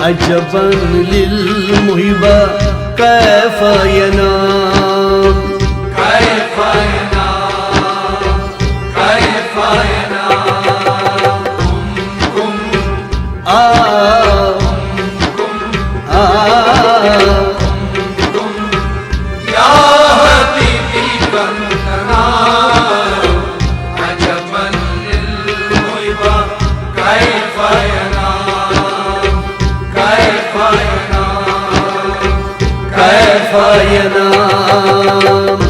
अजबन लिलमुहिबा कैफ यनाम कैफ यनाम कैफ यनाम कुम आ या हबीबी बंदना अजबन लिलमुहिबा कैफ यनाम कैफ यनाम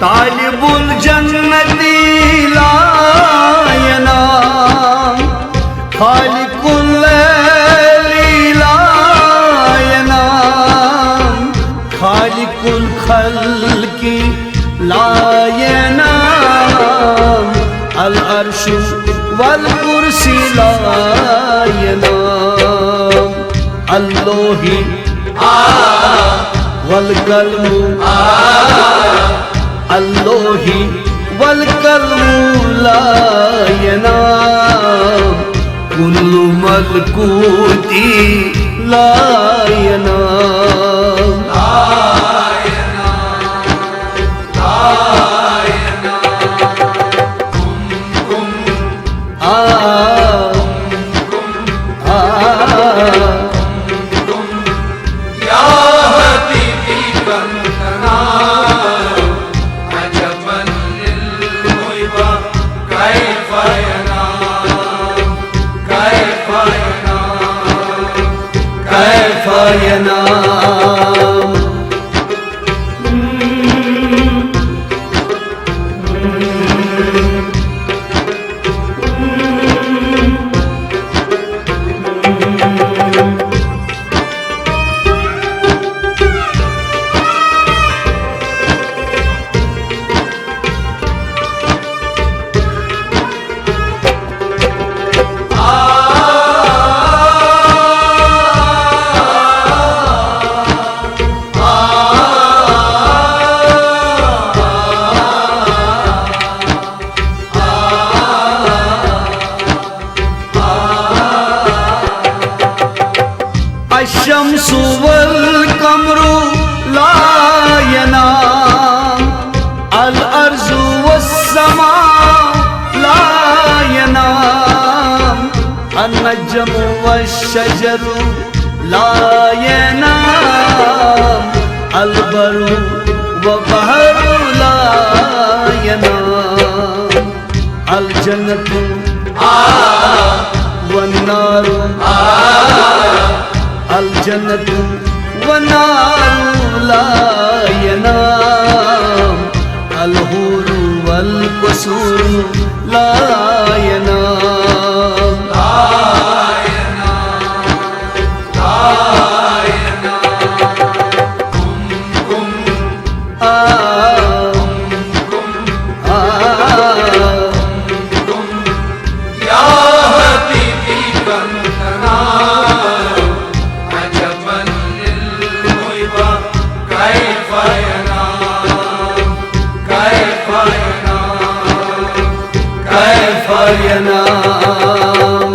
तालिबुल जन्नती ला यनाम खालिकुल लैली ला यनाम खालिकुल खल्की ला यनाम अल अर्श वल कुर्सी ला यनाम अल्लोही वल कलमु अल्लोही वल कलमु ला यनाम कुल्लु मलकूती ला यनाम या हबीबी बंदना कैफ यनाम कैफ यनाम अशम्सु वल कमरु ला यनाम अल अर्ज़ु वस्समा ला यनाम अन्नजमु वश्शजरु ला यनाम अल बरु वबहरु ला यनाम अल जन्नतु वन्नारु अल जन्नतु वन्नारु ला यनाम अल हुरु वल कुसूरु ला यनाम या हबीबी बंदना अजबन लिलमुहिबा कैफ यनाम कैफ यनाम